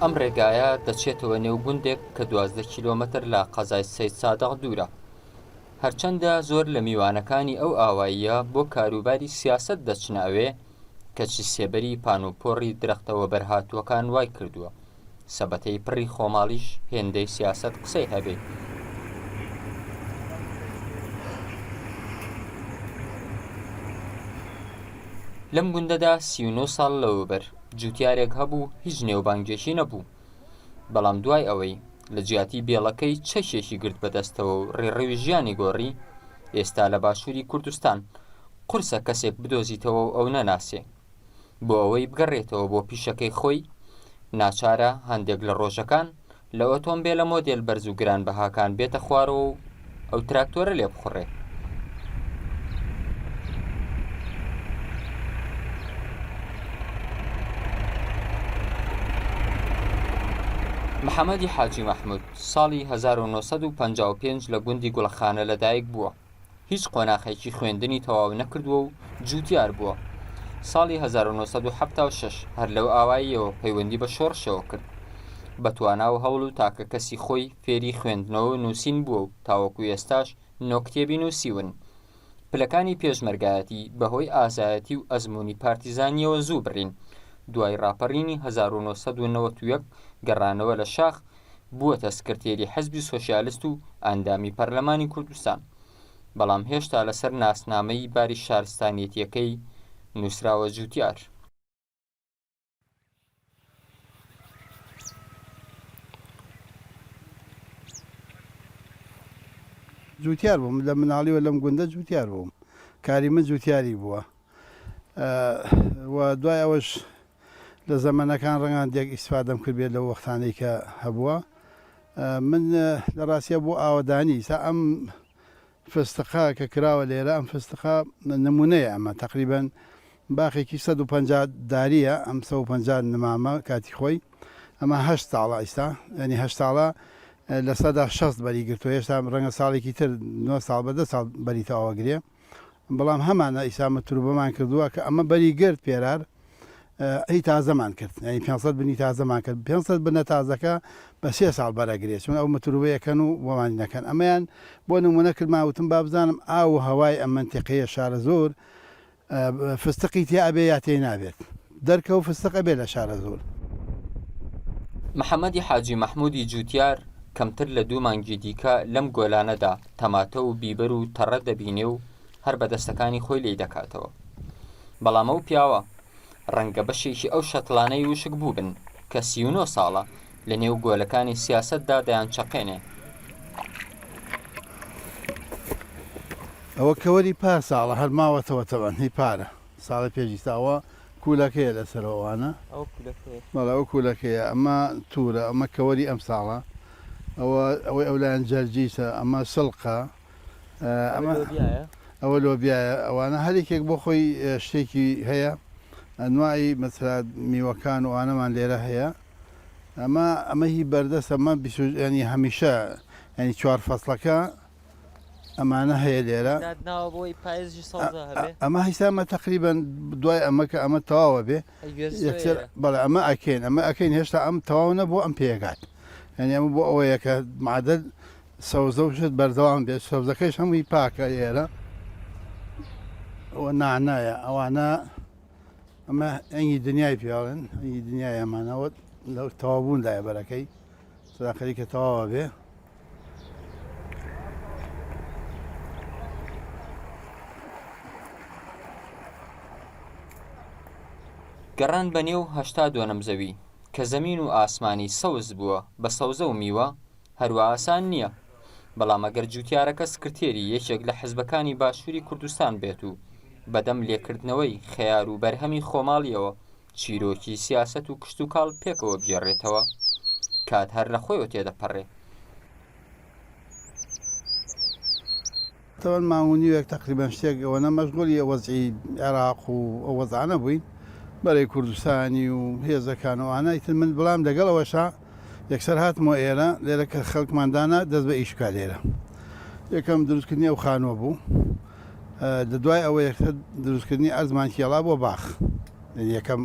ئەم ڕێگایە دەچێتەوە نێو گوندێک کە 12 کیلۆمەتر لە قەزای سەید سادق دوورە. هەرچەندە زۆر لە میوانەکانی ئەو ئاواییە بۆ کاروباری سیاسەت دەچناوێ، کەچی سێبەری پانوپۆڕی درەختەوە بەرهاتووەکان وای کردووە سەبەتەی پڕی خۆماڵیش هێندەی سیاسەت قسەی هەبێ. لەم گوندەدا 39 ساڵ لەوەبەر جوتیارێک هەبوو هیچ نێوبانگێشی نەبوو، بەڵام دوای ئەوەی لە جیاتی بێڵەکەی چەشێکی گرت بەدەستەوە و ڕێڕەوی ژیانی گۆڕی، ئێستا لە باشووری کوردستان قورسە کەسێک بدۆزیتەوە و ئەو نەناسێ. بۆ ئەوەی بگەڕێتەوە بۆ پیشەکەی خۆی، ناچارە هەندێک لە ڕۆژەکان لە ئۆتۆمبیلە مۆدێل بەرز و گرانبەهاکان بێتە خوارەوە و ئەو تراکتۆرە لێ بخوڕێ. محەممەدی حاجی مەحموود ساڵی 1955 لە گوندی گوڵەخانە لەدایک بووە. هیچ قۆناغێکی خوێندنی تەواو نەکردووە و جوتیار بووە. ساڵی 1976 هەر لەو ئاواییەوە پەیوەندی بە شۆڕشەوە کرد. بەتوانا و هەوڵ و تاکە کەسی خۆی فێری خوێندنەوە و نووسین بووە و تاوەکو ئێستاش نۆکتێبی نووسیون. پلەکانی پێشمەرگایەتی بەهۆی ئازایەتی و ئەزمموی پارتیزانیەوە زوو بڕین. دوای ڕاپەڕینی 1991 گەڕانەوە لە شاخ بووەتە سکرتێری حەزبی سۆشیالیست و ئەندامی پەرلەمانی کوردستان، بەڵام هێشتا لەسەر ناسنامەی باری شارستانیەتیەکەی نووسراوە جوتیار. جوتیار بووم لە مناڵیوە لەم گوندە جوتیار بووم، کاری من جوتیاری بووە و دوای ئەوەش لە زەمانەکان ڕەنگان دێک ئیسفادەم کردبێت لەو وەختانەی کە هەبووە. من لە ڕاستیە بۆ ئاوەدانی سا ئەم فستقا کە کراوە لێرە، ئەم فستقا نمونەیە، ئەمە تقریبەن باخێکی 150 داریە، ئەم 150 نمامە کاتی خۆی، ئەمە 8 ساڵە ئیستا، ینی 8 ساڵە لە سەدا 60 بەری گرتووە، هێشتا ڕەنگە ساڵێکی تر 9 ساڵ بە 10 ساڵ بەری تەواوەگرێ، بەڵام هەمانە ئیسا مەتروبەمان کردووە کە ئەمە بەری گرت پێرار هی تازەمان کرد، ینی 500 بنی تازەمان کرد. 500 بنە تازەکە بە 3 ساڵ بەرەگرێت، چون ئەو مەتروبەیەکەن و وەمانی نەکەن. ئەمەیان بۆ نمونە کرد ماوتم با بزانم ئاو هەوای ئەم منتیقەیە شارە زۆر فستقی تێ ئەبێ یا تێ نابێت، دەرکە و فستق ئەبێ لە شارە زۆر. محەممەدی حاجی مەحموودی جوتیار کەمتر لە 2 مانگی دیکە لەم گۆلانەدا تەماتە و بیبەر و تەڕە دەبینێ و هەر بەدەستەکانی خۆی لێ دەکاتەوە. بەڵام ئەو پیاوە ڕەنگە بەشێکی ئەو شەتڵانەی وشک بوو بن کە 39 ساڵە لە نێو گۆلەکانی سیاسەتدا دەیان چەقێنێ. ئەوە کەوەری پار ساڵە هەر ماوەتەوە تەوەن هی پارە ساڵی پێشی ساوە کولەکەیە لەسەرەوەوانە، بەڵا ئەو کولەکەیە، ئەمە تورە، ئەمە کەوەری ئەم ساڵە، ئەوەی ئەولایەن جەرجیسە، ئەمە سڵقە، ئەوە لۆبیایە. ئەوانە هەرێکێک بۆ خۆی شتێکی هەیە، ئەنوایی مەسەلا میوەکان و ئانەمان لێرە هەیە. ئەمە هی بەردەست، ئەمە ینی هەمیشە ینی 4 فەسڵەکە ئەمانە هەیە لێرە. ئەمە هیسامە تقریبەن دوای ئەمە کە ئەمە تەواوە بێ بەڵێ ئەمە ئەکەین، ئەمە ئەکەین، هێشتا ئەم تەواو نە بۆ ئەم پێگات، ینی ئەمە بۆ ئەوەیە کە معدەل سەوزە و شت بەردەوام بێت. سەوزەکەیش هەمووی پاکە لێرە، ئەوە نانایە، ئەوانە ئەمە ئەنگی دنیای پیاڵن، ئەنگی دنیای ئەمانەوە لەو تەوابوون لایە بەرەکەی سەداقەری کە تەواوە بێ. گەڕان بە نێو 82 زەوی کە زەمین و ئاسمانی سەوز بووە بە سەوزە و میوە هەروە ئاسان نییە، بەڵام ئەگەر جوتیارەکە سکرتێری یەکێک لە حزبەکانی باشووری کوردستان بێت و بەدەم لێکردنەوەی خەیار و بەرهەمی خۆماڵیەوە چیرۆکی سیاسەت و کشت و کاڵ پێکەوە بگێڕێتەوە، کات هەر لە خۆیەوە تێدەپەڕێ. تەوەن ماونیوێک تقریبان شتێک ئەوەنە مەشغوڵی وەزعی عێراق و ئەو وەزانە بووین بەرەی کوردستانی و هێزەکانەوانە. ئیتر من بەڵام لەگەڵەوەشا یەکسەر هاتمەوە ئێرە، لێرە کە خەڵکماندانە دەست بە ئیشکا لێرە. یەکەم دروستکردنی ئەو خانووە بوو، لە دوای ئەوە یەکتر دروستکردنی ئەرزمان کێڵا بۆ باخ، یەکەم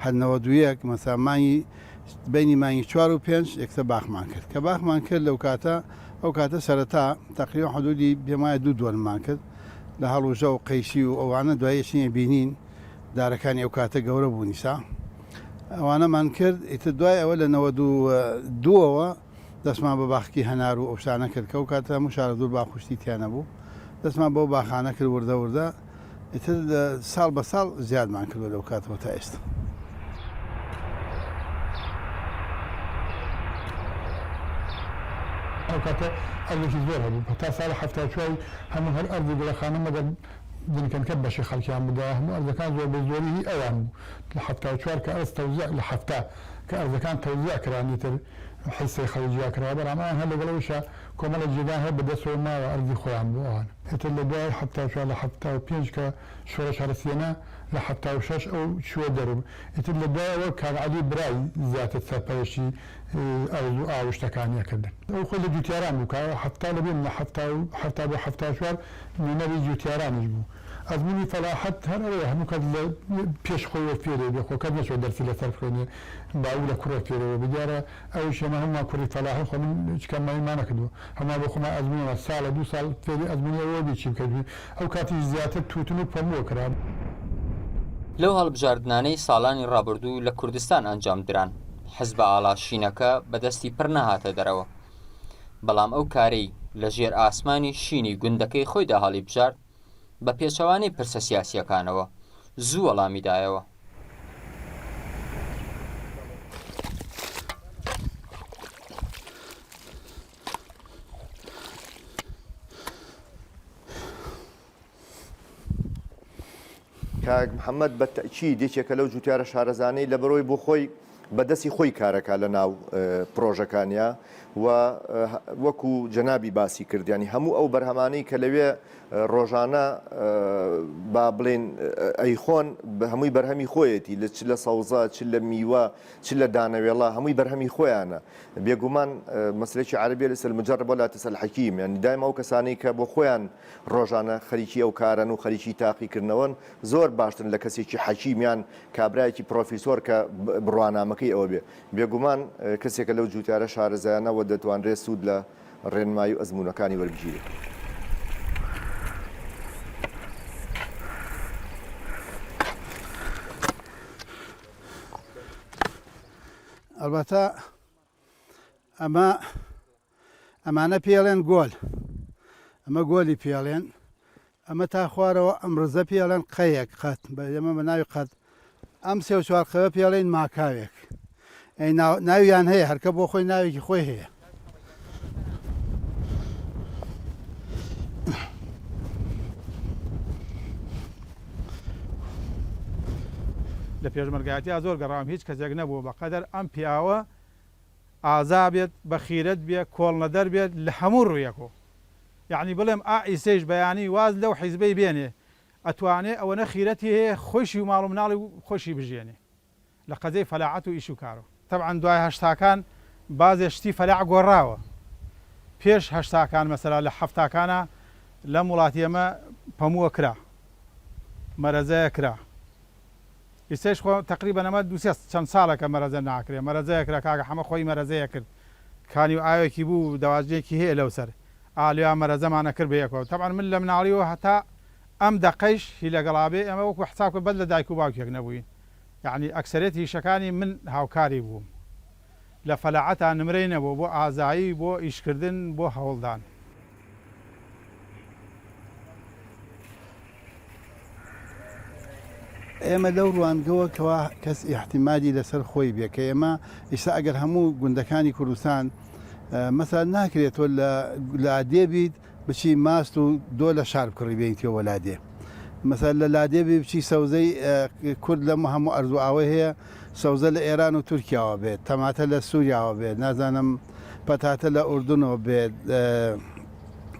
هەرنەوە دوویەک مەسا مانگی بینی مانگی 4 و 5 یەکسە باخمان کرد کە باخمان کرد لەو کاتە ئەو کاتە سەرەتا تقریبا حدودی بێمایە 2 دووەرمان کرد لە هەڵوژە و قەیشی و ئەوانە دوایەشینە بینین دارەکانی ئەو کاتە گەورە بوو نیسا ئەوانەمان کرد ئیتر دوای ئەوە لە 92ەوە دەستمان بە باخکی هەنار و ئەوشانە کرد کە ئەو کاتە هەموو شارە دوور باخشتی تیانە بوو دەستمان بۆ باخانە کرد وردە وردە ئیتر ساڵ بە ساڵ زیادمان کردو لەو کاتەوە تا ئێستا. ئەو کاتە ئەوێکی زۆر هەبوو تا ساڵ 74 هەموو هەر ئەرزی گوڵەخانە مەگەر دنکەنکە بەشی خەڵکیان بدا هەموو ئەرزەکان زۆر بە زۆری ئەوان بوو لە 74 کە ئەرز تەوزیع لە هەفتا کە ئەرزەکان تەوزیع کرانی تر حیسەی خەڵجیا کرا بەرامان هەر لەگەڵەوەشە کۆمەڵە جێگان هەیە بەدەستەوە ماوە ئەرزی خۆیان بۆ ئەوان هێتر لە دوای 74 لە 75 کە شۆڕش هەرسیێنە لە 76 ئەو چووە دەرم ئیتر لە دوایەوە کاغعەلی برای زیاتر سەرپەرشتی ئەرز و ئاوشتەکانیەکردن ئەو خۆی لە جوتیاران بوو کە هەفتا لەبێن لە 70 بۆ 74 نوێنەری جوتیارانیش بوو ئەزمموی فەلاحەت هەر ئەوەیە هەموو کات لە پێش خۆیەوە فێرێ بێ خۆکات نەچۆ دەرسی لەسەر خوێنێ باو لە کوڕە فێرەوە بگیارە ئەو شێمە هەموو کوڕی فەلاحی خۆ من هیچ کەممانی نەکردو هەما بۆ خۆما ئەزممویەوە ساڵە 2 ساڵ فێری ئەزممویەوە بێ چی بکردوی ئەو کاتی زیاتر توتن و پەمووە کرا. لەو هەڵبژاردنانەی ساڵانی ڕابردوو لە کوردستان ئەنجام دران حزب ئالاشینەکە بەدەستی پڕ نەهاتە دەرەوە بەڵام ئەو کارەی لە ژێر ئاسمانی شینی گوندەکەی خۆیدا هەڵی بژارد بە پێچەوانەی پرسە سیاسیەکانەوە زوو وەڵامیدایەوە. کاک محەممەد بە تەکید یەکێکە لەو جوتیارە شارەزانەی لە بەرۆی بۆ خۆی بەدەستی خۆی کارەکە لە ناو پرۆژەکانیا و وەکو جەنابی باسی کردیانی هەموو ئەو بەرهەمانەی کە لەوێ ڕۆژانە با بڵێن ئەیخۆن هەمووی بەرهەمی خۆیەتی چ لە سەوزە چ لە میوە چ لە دانەوێڵە هەمووی بەرهەمی خۆیانە بێگومان مەسلێکی عەرەبیە لەسەر المجەرب ولا تسأل حەکیم یعنی دایما ئەو کەسانەی کە بۆ خۆیان ڕۆژانە خەریکی ئەو کارن و خەریکی تاقیکردنەوەن زۆر باشترن لە کەسێکی حەکیمیان کابرایەکی پرۆفیسۆر کە بڕوانامەکەی ئەوە بێ بێگومان کەسێکە لەو جوتیارە شارەزایانەوە دەتوانرێت سوود لە ڕێنمایی و ئەزمونەکانی وەربگیرێت. ئەلبەتە ئەمانە پێڵێن گۆل ئەمە گۆلی پێڵێن ئەمە تا خوارەوە ئەم ڕزە پێڵێن قەیەک قەت بە ئێمە بە ناوی قەت ئەم سێ و چوارقەوە پێڵێن ماکاوێک ناویان هەیە هەرکە بۆ خۆی ناوێکی خۆی هەیە. لە پێشمەرگایەتیا زۆر گەڕام هیچ کەسێک نەبوو بەقەدەر ئەم پیاوە ئازا بێت بەخیرەت بێت کۆڵنەدەر بێت لە هەموو ڕوویەکۆ یعنی بڵێم ئیسێش بەیانی واز لەو حیزبەی بێنێ ئەتوانێ ئەوە نەخیرەتی هەیە خۆشی و ماڵ و مناڵی خۆشی بژێنێ لە قەزەی فەلاعەت و ئیش و کارەوە. تەبعەن دوای هەشتاکان بازێ شتی فەلاع گۆڕاوە پێش هەشتاکان مەسەلا لە حەفتاکانە لەم وڵاتی ئێمە پەمووە کرا مەرەزەیە کرا ئیسێش خۆ تقریبەن ئەمە چەند ساڵێکە مەرەزە ناکرێ مەرەزەیە کرا کاکە هەمە خۆی مەرەزەیە کرد کانی و ئاوێکی بوو دەواژنێکی هەیە لەو سەر ئالیا مەرەزەمانە کرد بە یەکەوە. تەبعەن من لە مناڵیەوە هەتا ئەم دەقەیش هی لەگەڵابێ ئەمە وەکو حساب کرد بەد لە دایک و باوکێک نەبووین یعنی ئەکسەرێت هیشەکانی من هاوکاری بووم لە فەلاعەتە نمرەی نەبوو بۆ ئازایی بۆ ئیشکردن بۆ هەوڵدان. ئێمە لەو ڕوانگەوە کەوا کەس احتیمالی لەسەر خۆی بێ کە ئێمە ئیستا ئەگەر هەموو گوندەکانی کوردستان مەسەلا ناکرێتەوە لە لادێ بیت بچی ماست و دۆ لە شار بکڕی بێنیتەوە لادێ مەسەلا لە لادێ بێ بچی سەوزەی کورد لەم هەموو ئەرزوو ئاوە هەیە سەوزە لە ئێران و تورکیاوە بێت تەماتە لە سووریاوە بێت نازانم پەتاتە لە ئوردنەوە بێت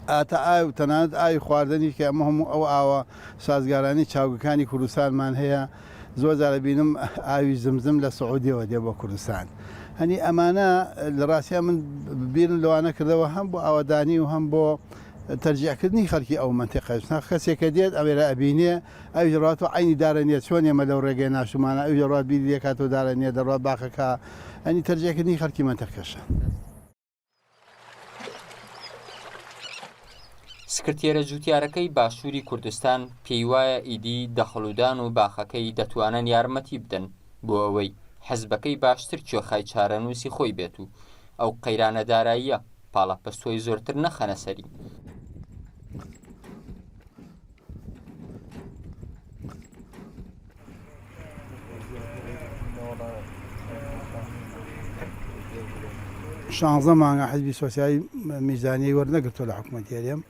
ئاتە ئای و تەنانەت ئاوی خواردنی کە ئەمە هەموو ئەو ئاوە سازگارانی چاوگەکانی کوردستانمان هەیە زۆر جارە بینم ئاوی زمزم لە سعودیەوە دێ بۆ کوردستان هەنی ئەمانە لە ڕاستیان من بیرن لەوانە کردەوە هەم بۆ ئاوەدانی و هەم بۆ تەرجیعکردنی خەڵکی ئەو منتیقەش کەسێکە دێت ئەوێرە ئەبینێ ئەو ژڕات و عینی دارە چۆن ئێمە لەو ڕێگەی ناشومانە ئەو ژڕات بیری دەکاتەوە دارە نیە دەڕات باخەکە ئەنی تەرجیعکردنی خەڵکی منتیقەشە. سکرتێرە جوتیارەکەی باشووری کوردستان پێی وایە ئیدی دەخڵودان و باخەکەی دەتوانن یارمەتی بدەن بۆ ئەوەی حەزبەکەی باشتر کێخای چارەنووسی خۆی بێت و ئەو قەیرانە داراییە پاڵە پەستۆی زۆرتر نەخەنە سەری. شانزە مانگە حزبی سۆسیالی میزانی وەرنەگرتووە لە حکوومەتیاریم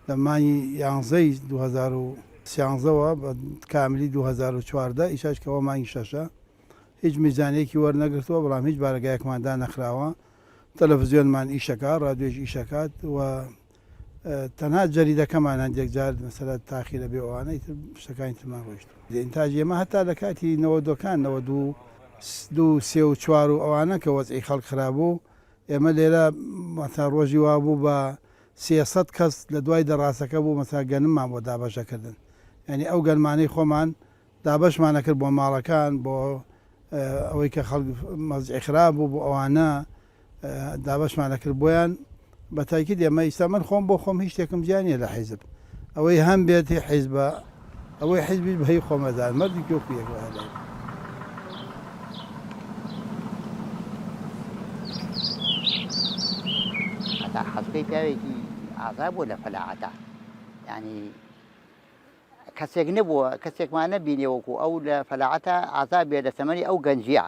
لە مانگی 11/2013ەوە بە کاملی 2014 ئیشاشکەوە مانگی شەشە هیچ میزانەیەکی وەرنەگرتووە بەڵام هیچ بارگایەکماندا نەخراوە تەلەڤیزیۆنمان ئیشەکات ڕادیۆش ئیشەکات و تەنها جەریدەکەمان هەندێک جار مەسەلە تاخیرە بێ ئەوانەی شتەکانی ترمان ڕۆیشت ئینتاژ ئێمە هەتا لە کاتی 92کان 92 3 و 4 و ئەوانە کە وەزعی خەڵک خراببوو ئێمە لێرە مەتا ڕۆژی وابوو بە 300 کەس لە دوای دەڕاستەکە بوو مەسا گەنممان بۆ دابەشەکردن یعنی ئەو گەنمانەی خۆمان دابەشمانەکرد بۆ ماڵەکان بۆ ئەوەی کە خەڵک مەزعی خراب بوو بۆ ئەوانە دابەشمانەکرد بۆیان بە تاکید ئێمە ئیستا من خۆم بۆ خۆم هیچ شتێکم جیانە لە حیزب ئەوەی هەم بێتی حیزبە ئەوەی حیزبی بەهی خۆمەدان مەردی کۆکو یەکوەهەدای حەزبەی پیاوێکی ئازا بوو لە فەلاعەتە یعنی کەسێک نەبووە کەسێکمان نەبینێوەکو ئەو لە فەلاعەتە ئازا بێ لە تەمەنی ئەو گەنجیە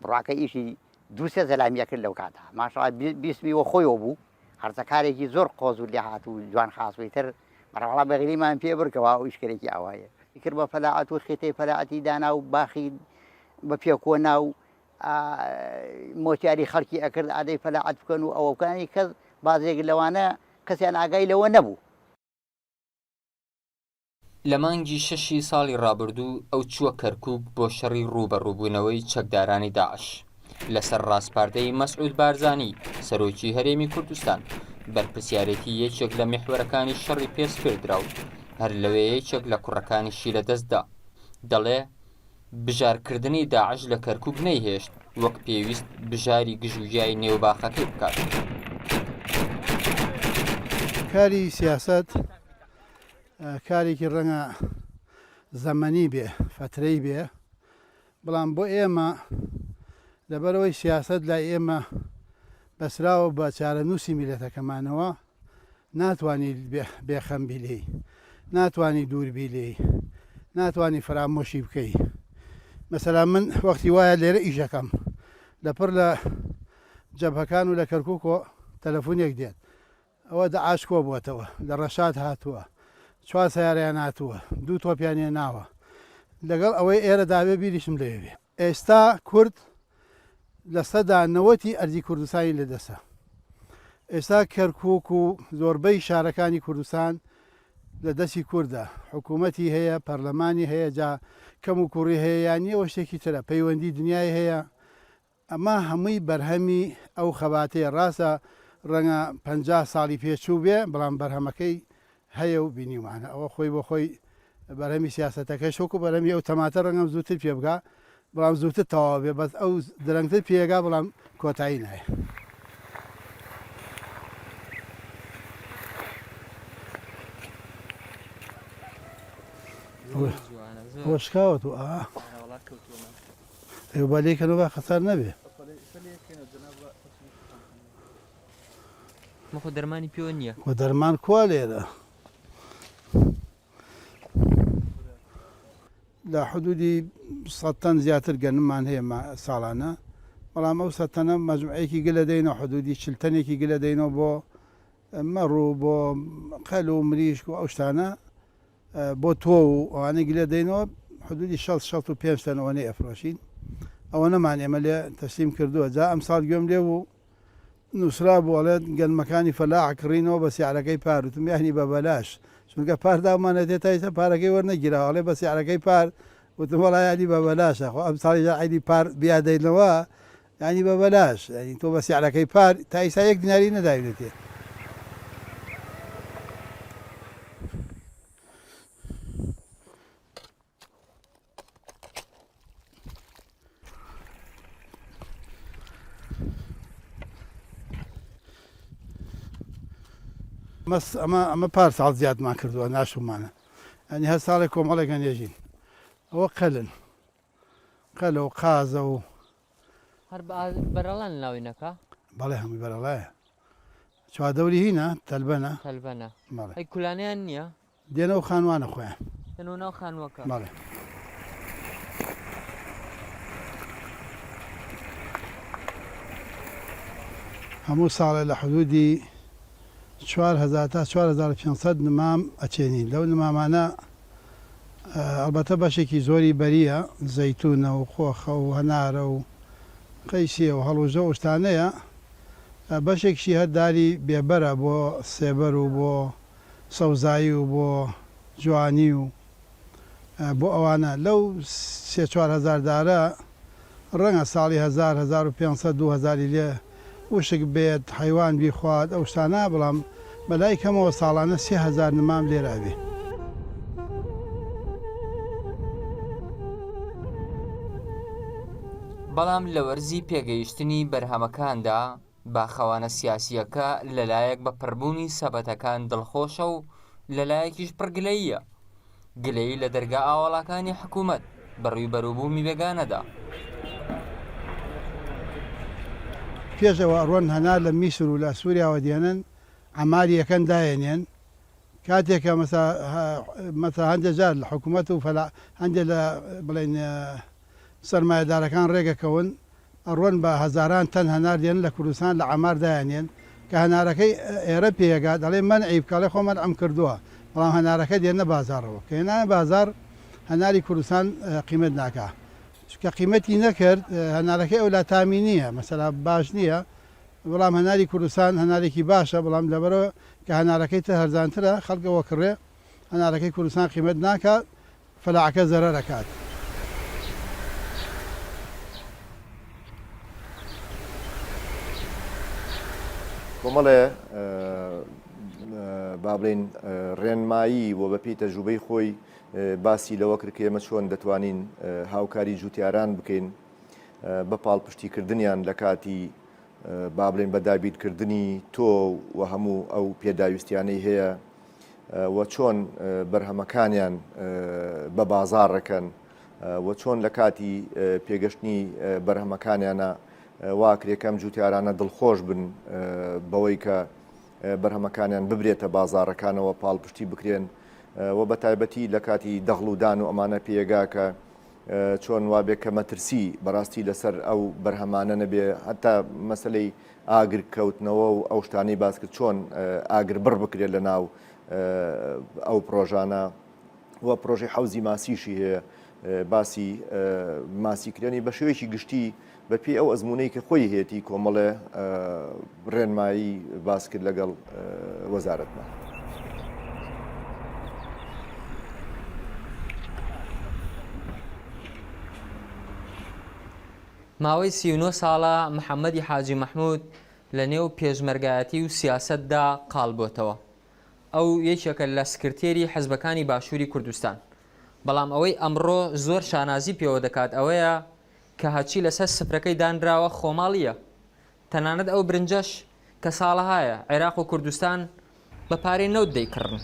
بڕاکە ئیشی دووسێ زەلامیە کرد لەو کاتە ماشەڵڵا بیسمیوە خۆیەوە بوو هەرچەکارێکی زۆر قۆز و لێ هات و جوان خاسووی تر بەڕەوەڵا بەغریمان پێ بڕکەوە ئەو ئیشکرێکی ئاوایە کرد بە فەلاعەت و خێتەی فەلاعەتی دانا و باخی بە پێکۆنا و مۆتیاری خەڵکی ئەکرد ئادەی فەلاعەت بکەن و ئەوەکانی کەس بازێک لەوانە کەسیان ئاگای لەوە نەبوو. لە مانگی 6 ساڵی ڕابردوو ئەو چووە کەرکووک بۆ شەڕی ڕوبەڕووبوونەوەی چەکدارانی داعش لەسەر ڕاستپاردەی مەسعود بارزانی سەرۆکی هەرێمی کوردستان بەرپرسیارەتی یەکێک لە میحوەرەکانی شەڕی پێشکردرا و هەر لەوێ یەکێک لە کوڕەکانیشی لەدەستدا دەڵێ بژارکردنی داعش لە کەرکووک نەیهێشت وەک پێویست بژاری گژوگیای نێوباخەکەی بکات. کاری سیاست کارێکی ڕەنگە زەمەنی بێ فترەی بێ بەڵام بۆ ئێمە لەبەرەوەی سیاست لای ئێمە بەسراوە بە چارەنووسی میلەتەکەمانەوە ناتوانانی بێخەمبی لێی ناتوانانی دووربی لێی ناتوانانی فرامۆشی بکەی مەسەلا من وەختی وایە لێرە ئیشەکەم لەپڕ لە جەبهەکان و لە کەرکووکۆ تەلەفۆنێک دێت ئەوە داعش کۆ بووەتەوە لە ڕەشاد هاتووە 4 سیارەیان هاتووە 2 تۆپیانێ ناوە لەگەڵ ئەوەی ئێرە داوێ بیریشم لێوێ ئێستا کورد لە سەدا 90 ئەرزی کوردستانی لەدەسە ئێستا کەرکووک و زۆربەی شارەکانی کوردستان لە دەستی کووردە حکوومەتی هەیە پەرلەمانی هەیە جا کەم و کوڕی هەیە یانیەوە شتێکی ترە پەیوەندی دنیای هەیە ئەمە هەمووی بەرهەمی ئەو خەباتەیە ڕاستە ڕەنگە 50 ساڵی پێچوو بێ بەڵام بەرهەمەکەی هەیە و بینیمانە ئەوە خۆی بۆ خۆی بەرهەمی سیاسەتەکە شوکو بەرهەمی ئەو تەماتە ڕەنگەم زووتر پێ بگا بەڵام زووتر تەواو بێ بەس ئەو درەنگتر پێگا بەڵام کۆتایی نایە. وەشکاوە تو با لێکەنەوە با خەسار نەبێ مەخۆ دەرمانی پێوە نییە و دەرمان کوا لێرە لە حدودی 100 تەن زیاتر گەنممان هەیە ساڵانە بەڵام ئەو 100 تەنە مەجموعەیەکی گلە دەینەوە حدودی 40 تەنێکی گلە دەینەوە بۆ مەڕوو بۆ قەل و مریشک و ئەو شتانە بۆ تۆ و ئەوانە گلە دەینەوە حدودی 65 تەن ئەوانەی ئەفرۆشین ئەوە نەمان ئێمە لێ تەسلیم کردووە جا ئەم ساڵ گوێم لێ و نووسرا بۆڵێت گەنمەکانی فەلاع کڕینەوە بە سیارەکەی پار وتم یانی بە بەلاش چونکە پارداومانە دێت تایسە پارەکەی وەرنەگیراوەڵێ بە سیارەکەی پار وتم وەڵایانی بە بەلاشە خۆ ئەم ساڵی عیدی پار بیادەینەوە ینی بە بەلاش ینی تۆ بە سیارەکەی پار تا ئیسا 1 دیناری نەداوێتێ ئەمە پارساڵ زیادمان کردووە ناشومانە ئەنی هەر ساڵێک کۆمەڵێکە نێژین ئەوە قەلە و قازە و هەر بەرەڵان ناوینەکە بەڵێ هەمووی بەرەڵایە چوادەوری هینە تەلبەنە تەلبەنە بەڵێ ئەی کولانیان نییە دێنەوە خانوانە خۆیان دێنەوە ناو خانووەکە بەڵێ هەموو ساڵێ لە حدودی 4,000 تا 4,500 نمام ئەچێنین لەو نمامانە ئەلبەتە بەشێکی زۆری بەریە زەیتونە و خۆخە و هەنارە و قەیسیە و هەڵوژە و شتانەیە بەشێکشی هەرداری بێبەرە بۆ سێبەر و بۆ سەوزایی و بۆ جوانی و بۆ ئەوانە لەو 3-4 دارە ڕەنگە ساڵی 1,500 2,000 لێ وشک بێت حیوان بیخوات ئەو شتانە بەڵام بەلای کەمەوە ساڵانە 3,000 نمام لێرابێ بەڵام لە وەرزی پێگەیشتنی بەرهەمەکاندا باخەوانە سیاسیەکە لەلایەک بە پڕبوونی سەبەتەکان دڵخۆشە و لەلایەکیش پڕگلەییە گلەیی لە دەرگا ئاوەڵاکانی حکوومەت بەڕووی بەرووبوومی بێگانەدا پێشەوە ڕۆن هەنار لە میسر و لە سووریاوە دێنن ئەماری یەکەن داێنێن کاتێکە مەسا هەندێک جار لە حکوومەت و هەندێک لە بڵێن سەرمایهدارەکان ڕێگەکەون ئەڕۆن بە هەزاران تەن هەنار دێن لە کوردستان لە ئەمار دایانێن کە هەنارەکەی ئێرە پێگات دەڵێ من عیبکڵێ خۆمان ئەم کردووە بەڵام هەنارەکە دێنە بازارەوە کە هێنایە بازار هەناری کوردستان قیمت ناکا کە قیمەتی نەکرد هەنارەکەی ئەو لا تامی نییە مەسەلا باش نییە بەڵام هەناری کوردستان هەنارێکی باشە بەڵام لەبەرەوە کە هەنارەکەی تە هەرزانترە خەڵکەوە کڕێ هەنارەکەی کوردستان قیمت ناکات فەلاعەکە زەرەرەکات کۆمەڵێ با بڵێن ڕێنمایی و بەپی تەجروبەی خۆی باسی لەوە کرد کە ئێمە چۆن دەتوانین هاوکاری جوتیاران بکەین بە پاڵپشتیکردنیان لە کاتی با بڵێن بەدابیرکردنی تۆ و هەموو ئەو پێداویستیانەی هەیە و چۆن بەرهەمەکانیان بە بازاڕەکەن و چۆن لە کاتی پێگەشتنی بەرهەمەکانیانە واکرێکەم جوتیارانە دڵخۆش بن بەوەی کە بەرهەمەکانیان ببرێتە بازاڕەکانەوە پاڵپشتی بکرێن و بە تایبەتی لە کاتی دەغڵودان و ئەمانە پێگاکە چۆن وابێت کە مەترسی بەڕاستی لەسەر ئەو بەرهەمانە نەبێ هەتا مەسلەی ئاگر کەوتنەوە و ئەو شتانەی باس کرد چۆن ئاگر بڕ بکرێت لە ناو ئەو پرۆژانە وە پرۆژەی حەوزی ماسیشی هەیە باسی ماسیکردنی بە شێوەیەکی گشتی بەپێی ئەو ئەزمونەی کە خۆی هێتی کۆمەڵێ ڕێنمایی باس کرد لەگەڵ وەزارەتمان. ماوەی 39 ساڵە محەممەدی حاجی مەحموود لە نێو پێشمەرگایەتی و سیاسەتدا قاڵبووتەوە ئەو یەکێکە لە سکرتێری حەزبەکانی باشووری کوردستان بەڵام ئەوەی ئەمڕۆ زۆر شانازی پێوە دەکات ئەوەیە کە هەچی لەسەر سفرەکەی دانراوە خۆماڵیە تەنانەت ئەو برنجەش کە ساڵەهایە عێراق و کوردستان بە پارەی نەوت دەیکڕن